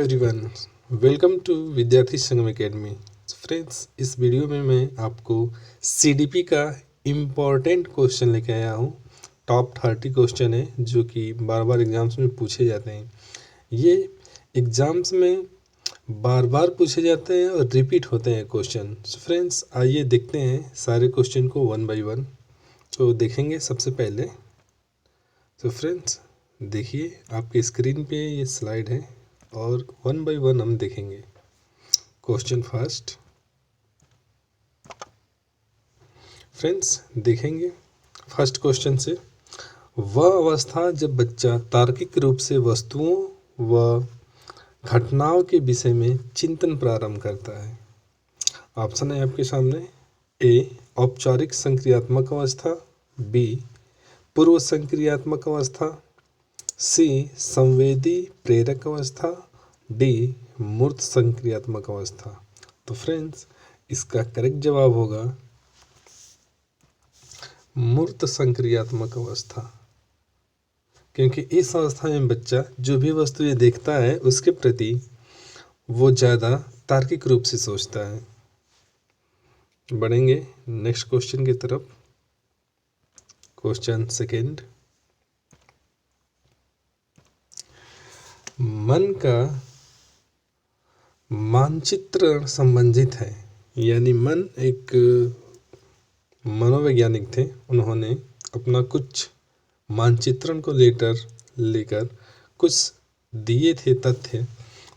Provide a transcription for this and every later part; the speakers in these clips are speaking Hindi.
एवरीवन, वेलकम टू विद्यार्थी संगम एकेडमी। फ्रेंड्स, इस वीडियो में मैं आपको सीडीपी का इम्पॉर्टेंट क्वेश्चन लेके आया हूँ। टॉप 30 क्वेश्चन है जो कि बार बार एग्जाम्स में पूछे जाते हैं। ये एग्जाम्स में बार बार पूछे जाते हैं और रिपीट होते हैं क्वेश्चन। फ्रेंड्स, आइए देखते हैं सारे क्वेश्चन को वन बाई वन। तो देखेंगे सबसे पहले। तो फ्रेंड्स, देखिए आपके स्क्रीन पे ये स्लाइड है और वन बाय वन हम देखेंगे। Question first. फ्रेंड्स, देखेंगे फर्स्ट क्वेश्चन से। वह अवस्था जब बच्चा तार्किक रूप से वस्तुओं व घटनाओं के विषय में चिंतन प्रारंभ करता है। ऑप्शन है आपके सामने। ए औपचारिक संक्रियात्मक अवस्था, बी पूर्व संक्रियात्मक अवस्था, सी संवेदी प्रेरक अवस्था, डी मूर्त संक्रियात्मक अवस्था। तो फ्रेंड्स, इसका करेक्ट जवाब होगा मूर्त संक्रियात्मक अवस्था, क्योंकि इस अवस्था में बच्चा जो भी वस्तुएं देखता है उसके प्रति वो ज़्यादा तार्किक रूप से सोचता है। बढ़ेंगे नेक्स्ट क्वेश्चन की तरफ। Question second. मन का मानचित्र संबंधित है, यानी मन एक मनोवैज्ञानिक थे। उन्होंने अपना कुछ मानचित्रण को लेकर कुछ दिए थे तथ्य।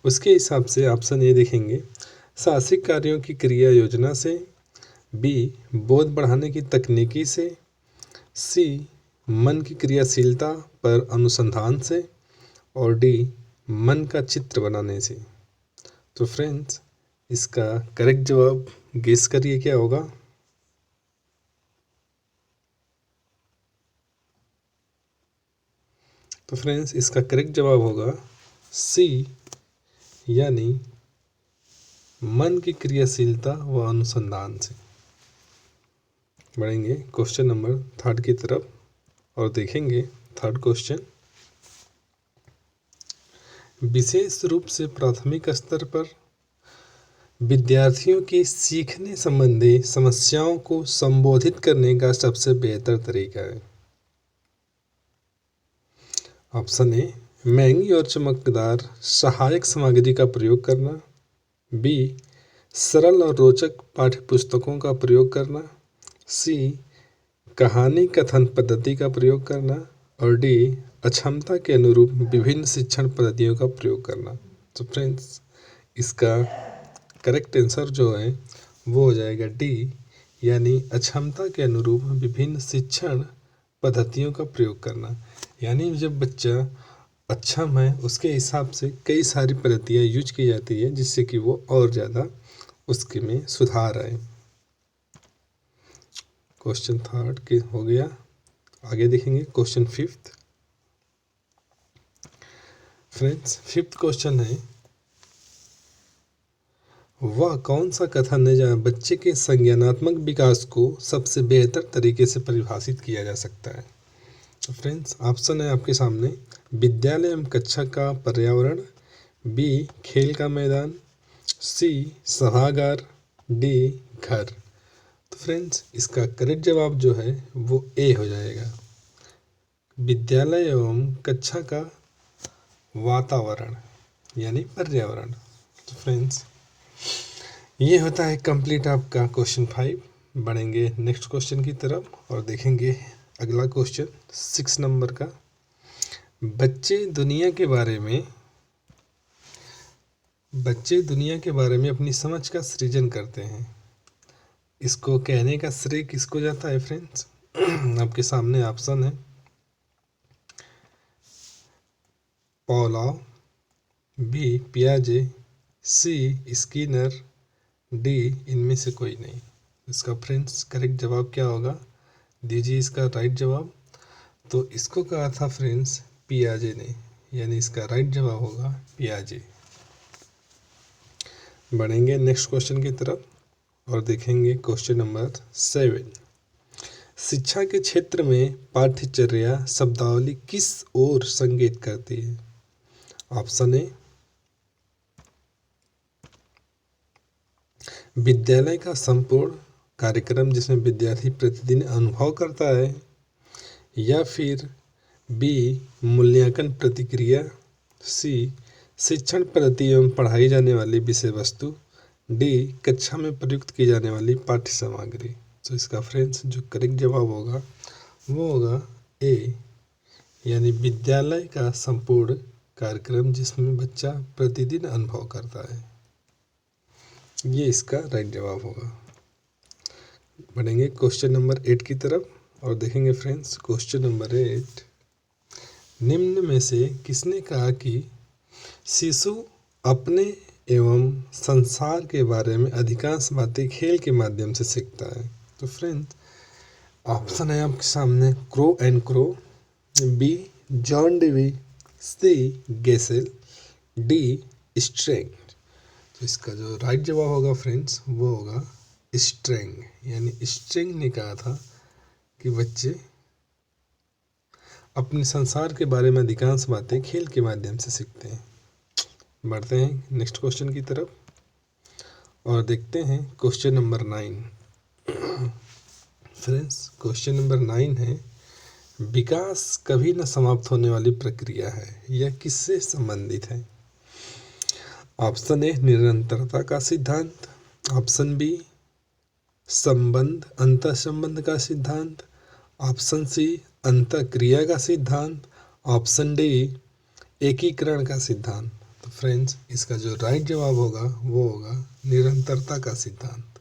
उसके हिसाब से ऑप्शन ए देखेंगे, साहसिक कार्यों की क्रिया योजना से, बी बोध बढ़ाने की तकनीकी से, सी मन की क्रियाशीलता पर अनुसंधान से, और डी मन का चित्र बनाने से। तो फ्रेंड्स, इसका करेक्ट जवाब गेस करिए क्या होगा। तो फ्रेंड्स, इसका करेक्ट जवाब होगा सी, यानी मन की क्रियाशीलता व अनुसंधान से। बढ़ेंगे क्वेश्चन नंबर थर्ड की तरफ और देखेंगे थर्ड क्वेश्चन। विशेष रूप से प्राथमिक स्तर पर विद्यार्थियों के सीखने संबंधी समस्याओं को संबोधित करने का सबसे बेहतर तरीका है। ऑप्शन ए महंगी और चमकदार सहायक सामग्री का प्रयोग करना, बी सरल और रोचक पाठ्यपुस्तकों का प्रयोग करना, सी कहानी कथन पद्धति का प्रयोग करना, और डी अक्षमता के अनुरूप विभिन्न शिक्षण पद्धतियों का प्रयोग करना। तो फ्रेंड्स, इसका करेक्ट आंसर जो है वो हो जाएगा डी, यानी अक्षमता के अनुरूप विभिन्न शिक्षण पद्धतियों का प्रयोग करना। यानी जब बच्चा अक्षम है उसके हिसाब से कई सारी पद्धतियाँ यूज की जाती है जिससे कि वो और ज़्यादा उसके में सुधार आए। क्वेश्चन थर्ड के हो गया। आगे देखेंगे question fifth. Friends, fifth question है, वह कौन सा कथन है जहाँ बच्चे के संज्ञानात्मक विकास को सबसे बेहतर तरीके से परिभाषित किया जा सकता है। तो फ्रेंड्स, ऑप्शन है आपके सामने। विद्यालय एवं कक्षा का पर्यावरण, बी खेल का मैदान, सी सभागार, डी घर। तो फ्रेंड्स, इसका करेक्ट जवाब जो है वो ए हो जाएगा, विद्यालय एवं कक्षा का वातावरण यानी पर्यावरण। तो फ्रेंड्स, ये होता है कंप्लीट आपका क्वेश्चन 5। बढ़ेंगे नेक्स्ट क्वेश्चन की तरफ और देखेंगे अगला क्वेश्चन 6 नंबर का। बच्चे दुनिया के बारे में अपनी समझ का सृजन करते हैं। इसको कहने का श्रेय किसको जाता है फ्रेंड्स? आपके सामने ऑप्शन है, पॉलाव, बी पियाजे, सी स्किनर, डी इनमें से कोई नहीं। इसका फ्रेंड्स करेक्ट जवाब क्या होगा, दीजिए इसका राइट जवाब। तो इसको कहा था फ्रेंड्स पियाजे ने, यानी इसका राइट जवाब होगा पियाजे। बढ़ेंगे नेक्स्ट क्वेश्चन की तरफ और देखेंगे क्वेश्चन नंबर 7। शिक्षा के क्षेत्र में पाठ्यचर्या शब्दावली किस ओर संकेत करती है? ऑप्शन ए विद्यालय का संपूर्ण कार्यक्रम जिसमें विद्यार्थी प्रतिदिन अनुभव करता है, या फिर बी मूल्यांकन प्रतिक्रिया, सी शिक्षण पद्धति एवं पढ़ाई जाने वाली विषय वस्तु, डी कक्षा में प्रयुक्त की जाने वाली पाठ्य सामग्री। तो इसका फ्रेंड्स जो करेक्ट जवाब होगा वो होगा ए, यानी विद्यालय का संपूर्ण कार्यक्रम जिसमें बच्चा प्रतिदिन अनुभव करता है, ये इसका राइट जवाब होगा। बढ़ेंगे क्वेश्चन नंबर 8 की तरफ और देखेंगे फ्रेंड्स क्वेश्चन नंबर 8, निम्न में से किसने कहा कि शिशु अपने एवं संसार के बारे में अधिकांश बातें खेल के माध्यम से सीखता है। तो फ्रेंड्स ऑप्शन है आपके सामने Crow and Crow, B John Dewey, C Gesell, D Strang. तो इसका जो राइट जवाब होगा फ्रेंड्स वो होगा स्ट्रेंग, यानी स्ट्रेंग ने कहा था कि बच्चे अपने संसार के बारे में अधिकांश बातें खेल के माध्यम से सीखते हैं। बढ़ते हैं नेक्स्ट क्वेश्चन की तरफ और देखते हैं question number 9। Friends question number 9 है, विकास कभी न समाप्त होने वाली प्रक्रिया है, यह किससे संबंधित है? ऑप्शन ए निरंतरता का सिद्धांत, ऑप्शन बी संबंध अंतः संबंध का सिद्धांत, ऑप्शन सी अंतःक्रिया का सिद्धांत, ऑप्शन डी एकीकरण का सिद्धांत। तो फ्रेंड्स इसका जो राइट जवाब होगा वो होगा निरंतरता का सिद्धांत,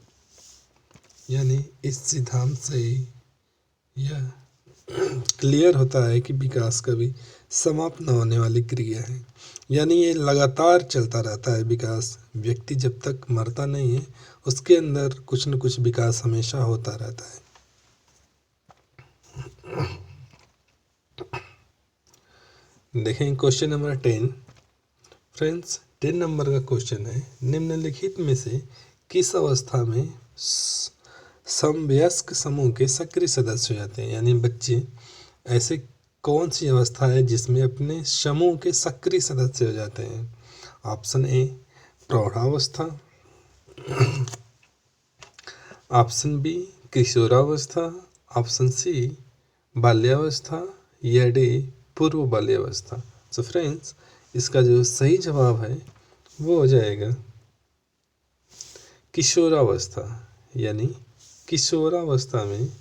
यानी इस सिद्धांत से ही यह क्लियर होता है कि विकास कभी समाप्त न होने वाली क्रिया है, यानी ये लगातार चलता रहता है विकास। व्यक्ति जब तक मरता नहीं है उसके अंदर कुछ न कुछ विकास हमेशा होता रहता है। देखें क्वेश्चन नंबर 10। फ्रेंड्स 10 नंबर का क्वेश्चन है, निम्नलिखित में से किस अवस्था में समवयस्क समूह के सक्रिय सदस्य हो जाते हैं, यानी बच्चे ऐसे कौन सी अवस्था है जिसमें अपने समूह के सक्रिय सदस्य हो जाते हैं? ऑप्शन ए प्रौढ़ावस्था, ऑप्शन बी किशोरावस्था, ऑप्शन सी बाल्यावस्था, या डी पूर्व बाल्यावस्था। सो फ्रेंड्स इसका जो सही जवाब है वो हो जाएगा किशोरावस्था, यानी किशोरावस्था में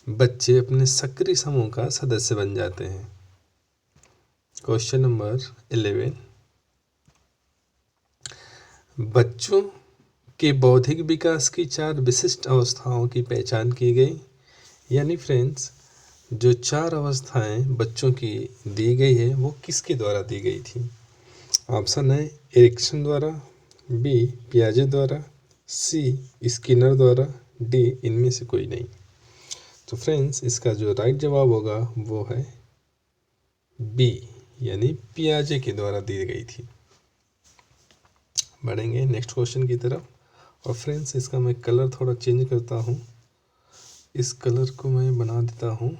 बच्चे अपने सक्रिय समूह का सदस्य बन जाते हैं। क्वेश्चन नंबर 11, बच्चों के बौद्धिक विकास की 4 विशिष्ट अवस्थाओं की पहचान की गई, यानी फ्रेंड्स जो 4 अवस्थाएं बच्चों की दी गई है वो किसके द्वारा दी गई थी? ऑप्शन है एरिक्सन द्वारा, बी पियाजे द्वारा, सी स्किनर द्वारा, डी इनमें से कोई नहीं। तो फ्रेंड्स इसका जो राइट जवाब होगा वो है बी, यानी पियाजे के द्वारा दी गई थी। बढ़ेंगे नेक्स्ट क्वेश्चन की तरफ और फ्रेंड्स इसका मैं कलर थोड़ा चेंज करता हूँ, इस कलर को मैं बना देता हूँ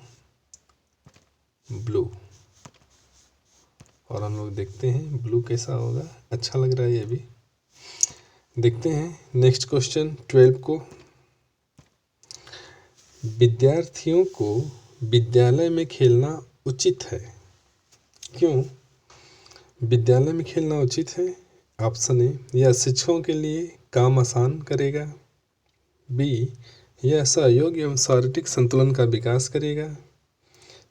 ब्लू, और हम लोग देखते हैं ब्लू कैसा होगा। अच्छा लग रहा है ये भी। देखते हैं नेक्स्ट क्वेश्चन 12 को, विद्यार्थियों को विद्यालय में खेलना उचित है, क्यों विद्यालय में खेलना उचित है? ऑप्शन ए यह शिक्षकों के लिए काम आसान करेगा, बी यह सहयोग एवं शारीरिक संतुलन का विकास करेगा,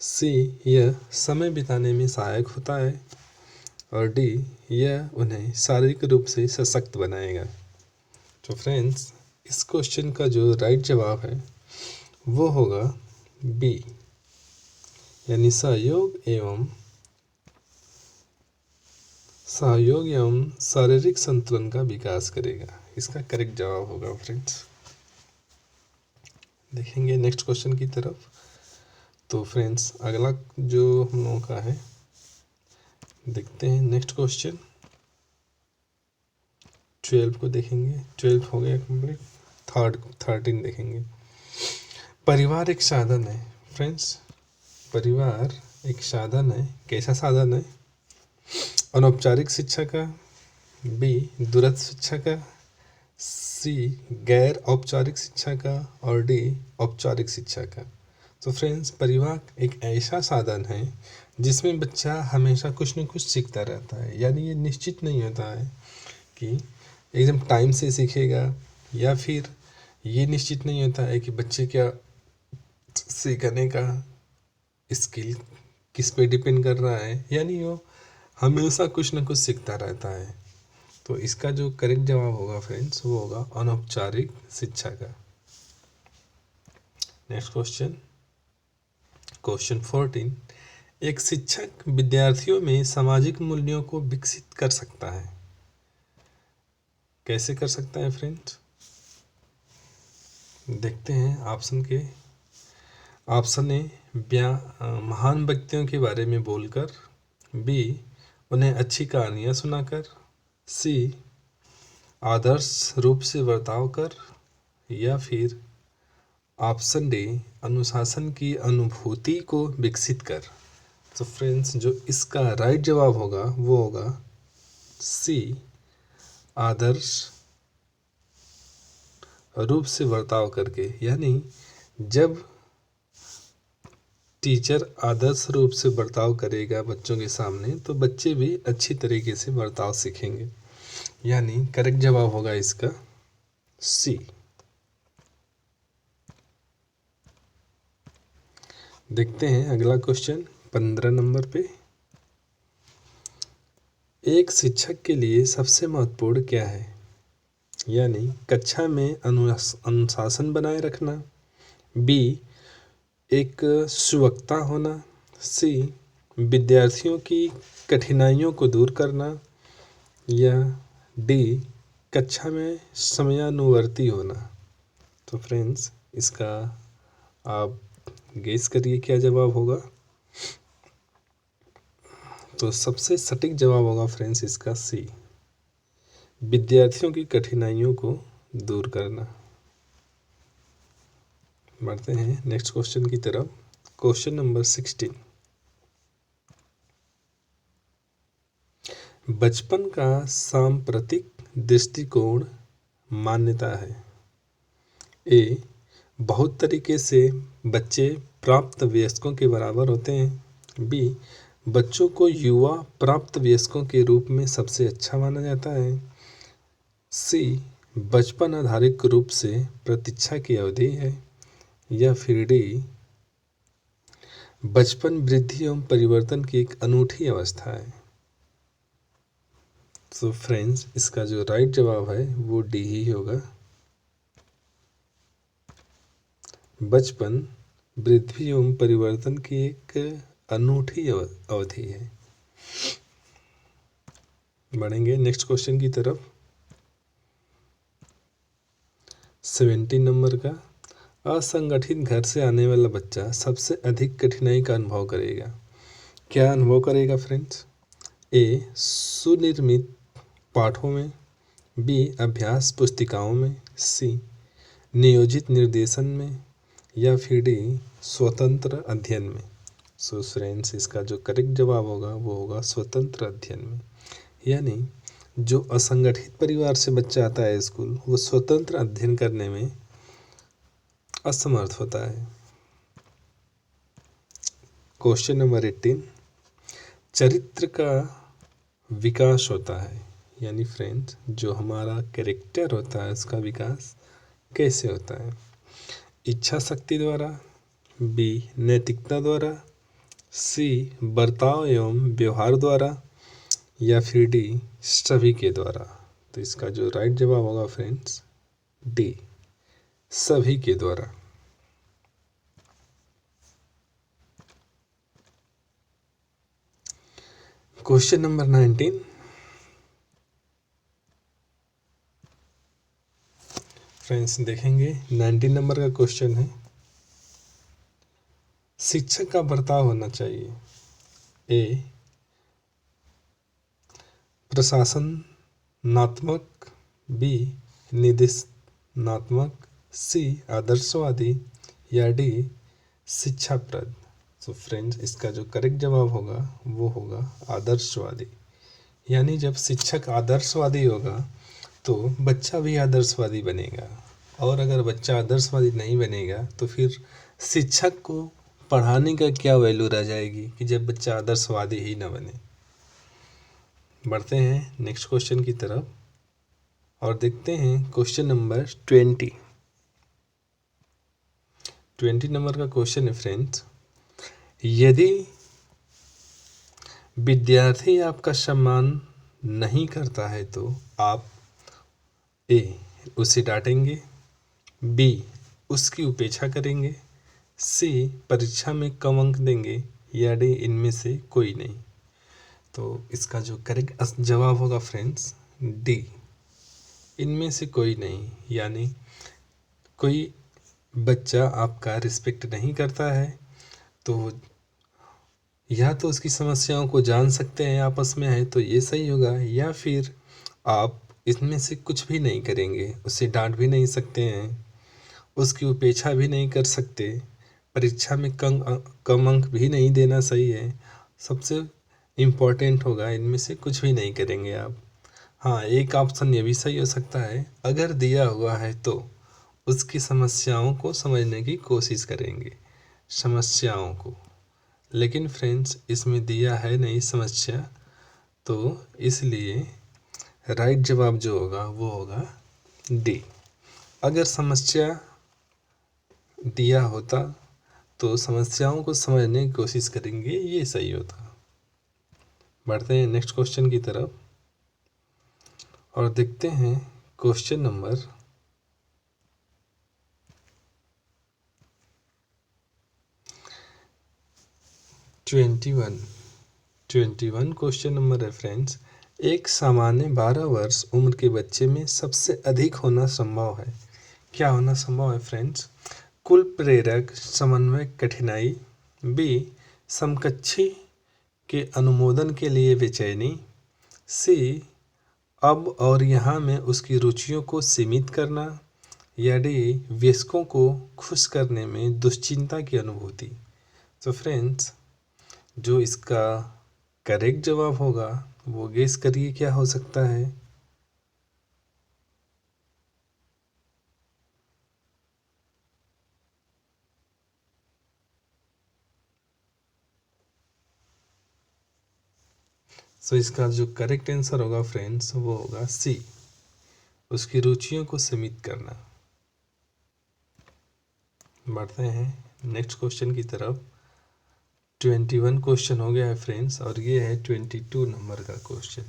सी यह समय बिताने में सहायक होता है, और डी यह उन्हें शारीरिक रूप से सशक्त बनाएगा। तो फ्रेंड्स इस क्वेश्चन का जो राइट जवाब है वो होगा बी, यानी सहयोग एवं शारीरिक संतुलन का विकास करेगा, इसका करेक्ट जवाब होगा फ्रेंड्स। देखेंगे नेक्स्ट क्वेश्चन की तरफ। तो फ्रेंड्स अगला जो हम लोगों का है देखते हैं नेक्स्ट क्वेश्चन 12 को देखेंगे। 12 हो गया कंप्लीट, 13 देखेंगे। परिवार एक साधन है। फ्रेंड्स परिवार एक साधन है, कैसा साधन है? अनौपचारिक शिक्षा का, बी दूरस्थ शिक्षा का, सी गैर औपचारिक शिक्षा का और डी औपचारिक शिक्षा का। तो फ्रेंड्स, परिवार एक ऐसा साधन है जिसमें बच्चा हमेशा कुछ न कुछ सीखता रहता है। यानी ये निश्चित नहीं होता है कि एकदम टाइम से सीखेगा, या फिर ये निश्चित नहीं होता है कि बच्चे क्या सीखने का स्किल किस पे डिपेंड कर रहा है। यानी वो हमेशा कुछ न कुछ सीखता रहता है। तो इसका जो करेक्ट जवाब होगा फ्रेंड्स, वो होगा अनौपचारिक शिक्षा का। Next question, question 14। एक शिक्षक विद्यार्थियों में सामाजिक मूल्यों को विकसित कर सकता है। कैसे कर सकता है फ्रेंड्स? देखते हैं ऑप्शन के। ऑप्शन ए, महान व्यक्तियों के बारे में बोलकर, बी उन्हें अच्छी कहानियाँ सुनाकर, सी आदर्श रूप से बर्ताव कर, या फिर ऑप्शन डी अनुशासन की अनुभूति को विकसित कर। तो फ्रेंड्स, जो इसका राइट जवाब होगा वो होगा सी आदर्श रूप से बर्ताव करके। यानी जब टीचर आदर्श रूप से बर्ताव करेगा बच्चों के सामने, तो बच्चे भी अच्छी तरीके से बर्ताव सीखेंगे। यानी करेक्ट जवाब होगा इसका सी। देखते हैं अगला क्वेश्चन 15 नंबर पे। एक शिक्षक के लिए सबसे महत्वपूर्ण क्या है? यानी कक्षा में अनुशासन बनाए रखना, बी एक सुवक्ता होना, सी विद्यार्थियों की कठिनाइयों को दूर करना, या डी कक्षा में समयानुवर्ती होना। तो फ्रेंड्स, इसका आप गेस करिए क्या जवाब होगा। तो सबसे सटीक जवाब होगा फ्रेंड्स इसका सी, विद्यार्थियों की कठिनाइयों को दूर करना। बढ़ते हैं नेक्स्ट क्वेश्चन की तरफ। Question number 16। बचपन का सांप्रतिक दृष्टिकोण मान्यता है। ए बहुत तरीके से बच्चे प्राप्त वयस्कों के बराबर होते हैं, बी बच्चों को युवा प्राप्त वयस्कों के रूप में सबसे अच्छा माना जाता है, सी बचपन आधारित रूप से प्रतीक्षा की अवधि है, या फिर डी बचपन वृद्धि एवं परिवर्तन की एक अनूठी अवस्था है। तो फ्रेंड्स, इसका जो राइट जवाब है वो डी ही होगा। बचपन वृद्धि एवं परिवर्तन की एक अनूठी अवधि है। बढ़ेंगे नेक्स्ट क्वेश्चन की तरफ। 17 नंबर का, असंगठित घर से आने वाला बच्चा सबसे अधिक कठिनाई का अनुभव करेगा। क्या अनुभव करेगा फ्रेंड्स? ए सुनिर्मित पाठों में, बी अभ्यास पुस्तिकाओं में, सी नियोजित निर्देशन में, या फिर डी स्वतंत्र अध्ययन में। सो फ्रेंड्स, इसका जो करेक्ट जवाब होगा वो होगा स्वतंत्र अध्ययन में। यानी जो असंगठित परिवार से बच्चा आता है स्कूल, वो स्वतंत्र अध्ययन करने में असमर्थ होता है। Question number 18। चरित्र का विकास होता है। यानी फ्रेंड्स, जो हमारा कैरेक्टर होता है उसका विकास कैसे होता है? इच्छा शक्ति द्वारा, बी नैतिकता द्वारा, सी बर्ताव एवं व्यवहार द्वारा, या फिर डी सभी के द्वारा। तो इसका जो राइट जवाब होगा फ्रेंड्स डी सभी के द्वारा। Question number 19। फ्रेंड्स देखेंगे 19 नंबर का क्वेश्चन है, शिक्षक का बर्ताव होना चाहिए। ए प्रशासनात्मक, बी निर्देशनात्मक, सी आदर्शवादी, या डी शिक्षाप्रद। तो फ्रेंड्स, इसका जो करेक्ट जवाब होगा वो होगा आदर्शवादी। यानी जब शिक्षक आदर्शवादी होगा तो बच्चा भी आदर्शवादी बनेगा। और अगर बच्चा आदर्शवादी नहीं बनेगा तो फिर शिक्षक को पढ़ाने का क्या वैल्यू रह जाएगी कि जब बच्चा आदर्शवादी ही ना बने। बढ़ते हैं नेक्स्ट क्वेश्चन की तरफ और देखते हैं क्वेश्चन नंबर 20 नंबर का क्वेश्चन है फ्रेंड्स। यदि विद्यार्थी आपका सम्मान नहीं करता है तो आप ए उसे डांटेंगे, बी उसकी उपेक्षा करेंगे, सी परीक्षा में कम अंक देंगे या डी इनमें से कोई नहीं। तो इसका जो करेक्ट जवाब होगा फ्रेंड्स डी, इनमें से कोई नहीं। यानी कोई बच्चा आपका रिस्पेक्ट नहीं करता है तो या तो उसकी समस्याओं को जान सकते हैं आपस में है तो ये सही होगा, या फिर आप इसमें से कुछ भी नहीं करेंगे, उसे डांट भी नहीं सकते हैं, उसकी उपेक्षा भी नहीं कर सकते, परीक्षा में कम अंक भी नहीं देना सही है। सबसे इम्पोर्टेंट होगा इनमें से कुछ भी नहीं करेंगे आप। हाँ, एक ऑप्शन ये भी सही हो सकता है, अगर दिया हुआ है तो उसकी समस्याओं को समझने की कोशिश करेंगे, समस्याओं को। लेकिन फ्रेंड्स इसमें दिया है नहीं समस्या, तो इसलिए राइट जवाब जो होगा वो होगा डी। अगर समस्या दिया होता तो समस्याओं को समझने की कोशिश करेंगे, ये सही होता। बढ़ते हैं नेक्स्ट क्वेश्चन की तरफ और देखते हैं क्वेश्चन नंबर 21 क्वेश्चन नंबर है फ्रेंड्स। एक सामान्य 12 वर्ष उम्र के बच्चे में सबसे अधिक होना संभव है। क्या होना संभव है फ्रेंड्स? कुल प्रेरक समन्वय कठिनाई, बी समकक्षी के अनुमोदन के लिए बेचैनी, सी अब और यहाँ में उसकी रुचियों को सीमित करना, या डी वयस्कों को खुश करने में दुश्चिंता की अनुभूति। तो फ्रेंड्स जो इसका करेक्ट जवाब होगा वो गेस करिए क्या हो सकता है। सो इसका जो करेक्ट आंसर होगा फ्रेंड्स वो होगा सी, उसकी रुचियों को सीमित करना। बढ़ते हैं नेक्स्ट क्वेश्चन की तरफ। 21 क्वेश्चन हो गया है फ्रेंड्स और ये है 22 नंबर का क्वेश्चन।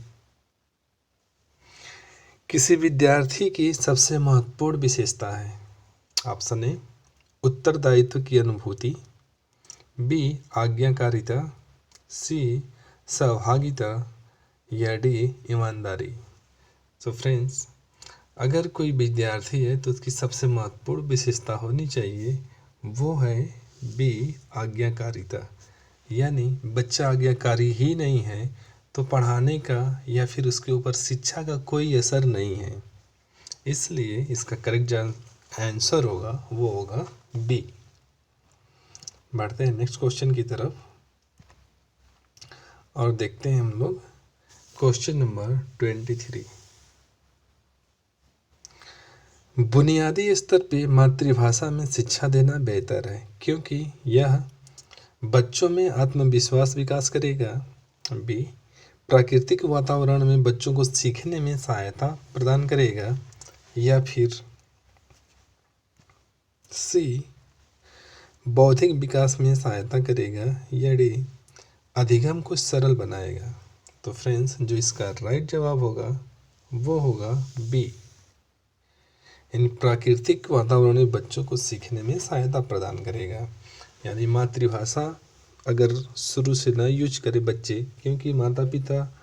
किसी विद्यार्थी की सबसे महत्वपूर्ण विशेषता है। ऑप्शन ए उत्तरदायित्व की अनुभूति, बी आज्ञाकारिता, सी सहभागिता, या डी ईमानदारी। तो फ्रेंड्स अगर कोई विद्यार्थी है तो उसकी सबसे महत्वपूर्ण विशेषता होनी चाहिए वो है बी आज्ञाकारिता। यानी बच्चा आज्ञाकारी ही नहीं है तो पढ़ाने का या फिर उसके ऊपर शिक्षा का कोई असर नहीं है। इसलिए इसका करेक्ट आंसर होगा वो होगा बी। बढ़ते हैं नेक्स्ट क्वेश्चन की तरफ और देखते हैं हम लोग क्वेश्चन नंबर 23। बुनियादी स्तर पे मातृभाषा में शिक्षा देना बेहतर है क्योंकि यह बच्चों में आत्मविश्वास विकास करेगा, बी प्राकृतिक वातावरण में बच्चों को सीखने में सहायता प्रदान करेगा, या फिर सी बौद्धिक विकास में सहायता करेगा, या डी अधिगम को सरल बनाएगा। तो फ्रेंड्स जो इसका राइट जवाब होगा वो होगा बी, इन प्राकृतिक वातावरण में बच्चों को सीखने में सहायता प्रदान करेगा। यानी मातृभाषा अगर शुरू से ना यूज करे बच्चे, क्योंकि माता पिता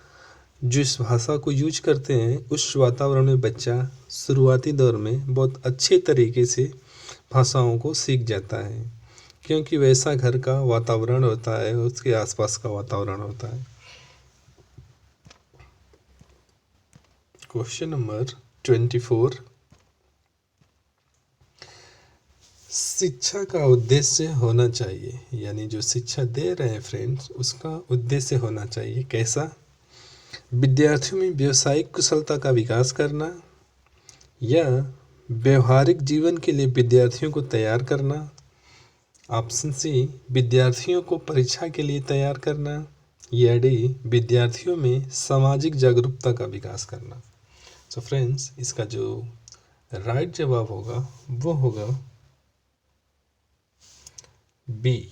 जिस भाषा को यूज करते हैं उस वातावरण में बच्चा शुरुआती दौर में बहुत अच्छे तरीके से भाषाओं को सीख जाता है, क्योंकि वैसा घर का वातावरण होता है, उसके आसपास का वातावरण होता है। Question number 24। शिक्षा का उद्देश्य होना चाहिए, यानी जो शिक्षा दे रहे हैं फ्रेंड्स उसका उद्देश्य होना चाहिए कैसा? विद्यार्थियों में व्यावसायिक कुशलता का विकास करना, या व्यवहारिक जीवन के लिए विद्यार्थियों को तैयार करना। ऑप्शन सी, विद्यार्थियों को परीक्षा के लिए तैयार करना। या डी, विद्यार्थियों में सामाजिक जागरूकता का विकास करना। सो फ्रेंड्स, इसका जो राइट जवाब होगा वो होगा बी,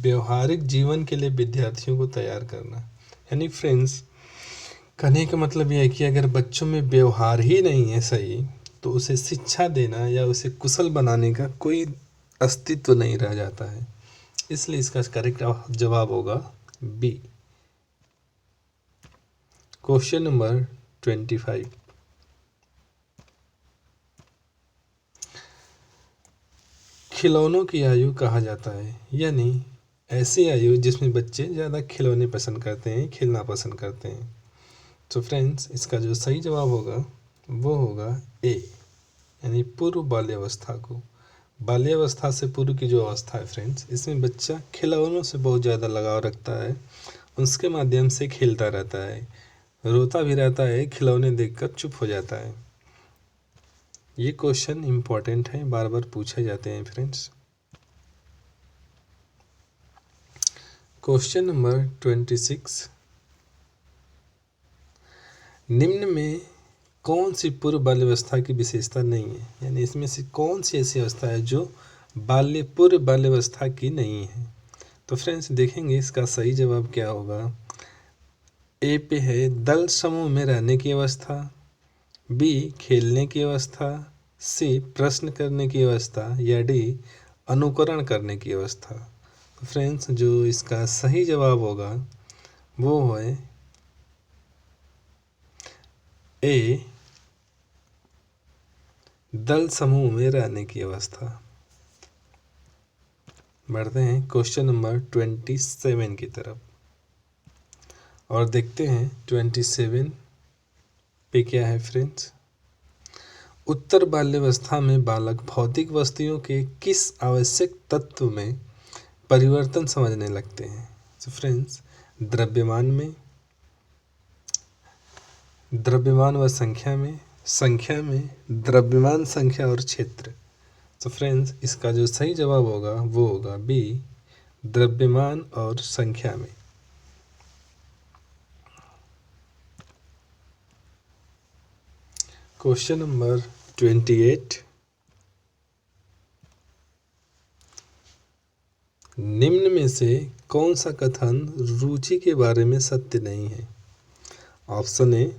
व्यवहारिक जीवन के लिए विद्यार्थियों को तैयार करना। यानी फ्रेंड्स, कहने का मतलब यह है कि अगर बच्चों में व्यवहार ही नहीं है सही, तो उसे शिक्षा देना या उसे कुशल बनाने का कोई अस्तित्व नहीं रह जाता है। इसलिए इसका करेक्ट जवाब होगा बी। Question number 25। खिलौनों की आयु कहा जाता है, यानी ऐसी आयु जिसमें बच्चे ज़्यादा खिलौने पसंद करते हैं, खेलना पसंद करते हैं। तो फ्रेंड्स, इसका जो सही जवाब होगा वो होगा ए, यानी पूर्व बाल्यावस्था को। बाल्यावस्था से पूर्व की जो अवस्था है फ्रेंड्स, इसमें बच्चा खिलौनों से बहुत ज़्यादा लगाव रखता है, उसके माध्यम से खेलता रहता है, रोता भी रहता है, खिलौने देखकर चुप हो जाता है। ये क्वेश्चन इम्पॉर्टेंट है, बार बार पूछे जाते हैं फ्रेंड्स। Question number 26। निम्न में कौन सी पूर्व बाल्यावस्था की विशेषता नहीं है, यानी इसमें से कौन सी ऐसी अवस्था है जो पूर्व बाल्यावस्था की नहीं है। तो फ्रेंड्स देखेंगे इसका सही जवाब क्या होगा। ए पे है दल समूह में रहने की अवस्था, बी खेलने की अवस्था, सी प्रश्न करने की अवस्था, या डी अनुकरण करने की अवस्था। तो फ्रेंड्स, जो इसका सही जवाब होगा वो है ए, दल समूह में रहने की अवस्था। बढ़ते हैं क्वेश्चन नंबर 27 की तरफ और देखते हैं 27 पे क्या है फ्रेंड्स। उत्तर बाल्यावस्था में बालक भौतिक वस्तुओं के किस आवश्यक तत्व में परिवर्तन समझने लगते हैं। तो फ्रेंड्स, द्रव्यमान व संख्या में द्रव्यमान, संख्या और क्षेत्र। तो फ्रेंड्स, इसका जो सही जवाब होगा वो होगा बी, द्रव्यमान और संख्या में। Question number 28। निम्न में से कौन सा कथन रुचि के बारे में सत्य नहीं है। ऑप्शन ए,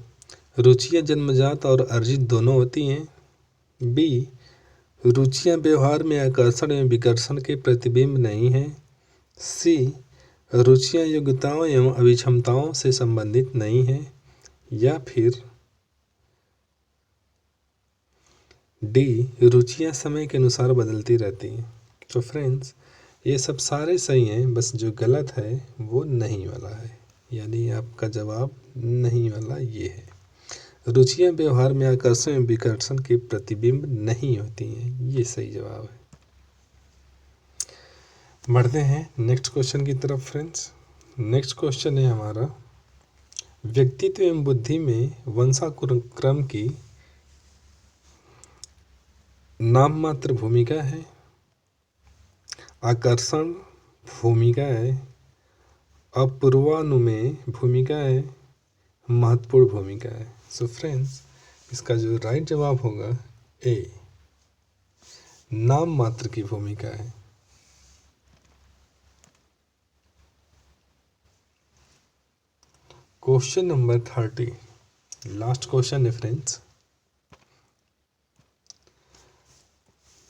रुचियाँ जन्मजात और अर्जित दोनों होती हैं। बी, रुचियाँ व्यवहार में आकर्षण एवं विकर्षण के प्रतिबिंब नहीं हैं। सी, रुचियाँ योग्यताओं एवं अभिक्षमताओं से संबंधित नहीं हैं। या फिर डी, रुचियाँ समय के अनुसार बदलती रहती हैं। तो फ्रेंड्स, ये सब सारे सही हैं, बस जो गलत है वो नहीं वाला है, यानी आपका जवाब नहीं वाला ये है। रुचियाँ व्यवहार में आकर्षण एवं विकर्षण के प्रतिबिंब नहीं होती हैं, ये सही जवाब है। बढ़ते हैं नेक्स्ट क्वेश्चन की तरफ फ्रेंड्स। नेक्स्ट क्वेश्चन है हमारा, व्यक्तित्व एवं बुद्धि में वंशानुक्रम की नाम मात्र भूमिका है, आकर्षण भूमिका है, अपूर्वानुमेय भूमिका है, महत्वपूर्ण भूमिका है। सो फ्रेंड्स, इसका जो राइट जवाब होगा ए, नाम मात्र की भूमिका है। क्वेश्चन नंबर 30, लास्ट क्वेश्चन है फ्रेंड्स।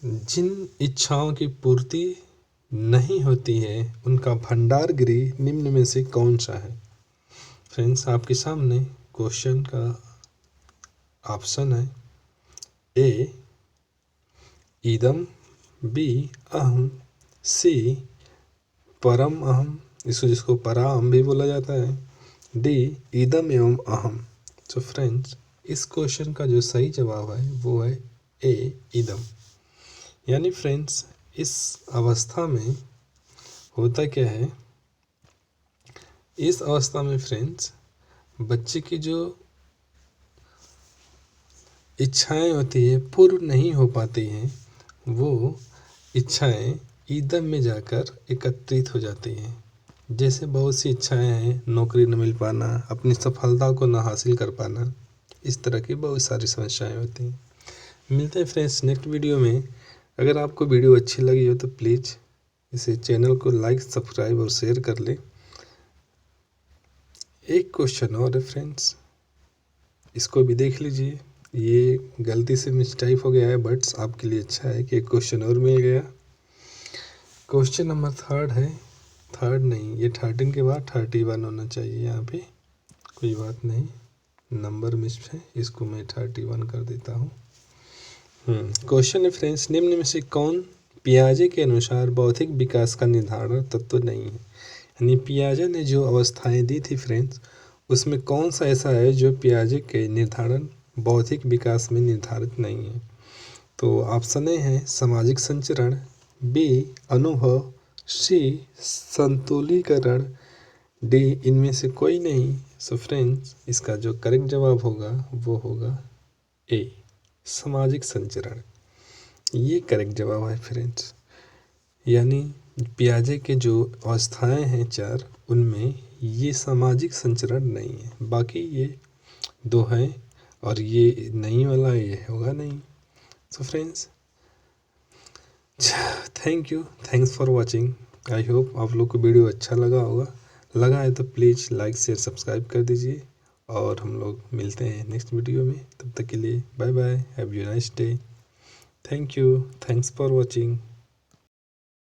जिन इच्छाओं की पूर्ति नहीं होती है उनका भंडार गृह निम्न में से कौन सा है। फ्रेंड्स, आपके सामने क्वेश्चन का ऑप्शन है ए, इदम, बी अहम, सी परम अहम, जिसको पराअहम भी बोला जाता है, डी इदम एवं अहम। तो फ्रेंड्स, इस क्वेश्चन का जो सही जवाब है वो है ए, इदम। यानी फ्रेंड्स, इस अवस्था में होता क्या है, इस अवस्था में फ्रेंड्स बच्चे की जो इच्छाएं होती है पूर्ण नहीं हो पाती हैं, वो इच्छाएं ईदम में जाकर एकत्रित हो जाती हैं। जैसे बहुत सी इच्छाएं हैं, नौकरी न मिल पाना, अपनी सफलता को न हासिल कर पाना, इस तरह की बहुत सारी समस्याएं होती हैं। मिलते हैं फ्रेंड्स नेक्स्ट वीडियो में। अगर आपको वीडियो अच्छी लगी हो तो प्लीज़ इसे चैनल को लाइक, सब्सक्राइब और शेयर कर ले। एक क्वेश्चन और है फ्रेंड्स, इसको भी देख लीजिए। ये गलती से मिसटाइप हो गया है, बट आपके लिए अच्छा है कि एक क्वेश्चन और मिल गया। क्वेश्चन नंबर 3 है, 3 नहीं, ये 13 के बाद 31 होना चाहिए। यहाँ पे कोई बात नहीं, नंबर मिस है, इसको मैं 31 कर देता हूँ। क्वेश्चन है फ्रेंड्स, निम्न में से कौन पियाजे के अनुसार बौद्धिक विकास का निर्धारण तत्व नहीं है। यानी पियाजे ने जो अवस्थाएं दी थी फ्रेंड्स, उसमें कौन सा ऐसा है जो पियाजे के निर्धारण बौद्धिक विकास में निर्धारित नहीं है। तो ऑप्शन ए है सामाजिक संचरण, बी अनुभव, सी संतुलीकरण, डी इनमें से कोई नहीं। सो फ्रेंड्स इसका जो करेक्ट जवाब होगा वो होगा ए सामाजिक संचरण। ये करेक्ट जवाब है फ्रेंड्स। यानी पियाजे के जो अवस्थाएं हैं 4, उनमें ये सामाजिक संचरण नहीं है, बाकी ये 2 हैं और ये नहीं वाला ये होगा नहीं। So friends thanks for watching. I hope आप लोग को वीडियो अच्छा लगा है तो प्लीज़ लाइक, शेयर, सब्सक्राइब कर दीजिए और हम लोग मिलते हैं नेक्स्ट वीडियो में। तब तक के लिए bye bye, have you nice day. Thanks for watching.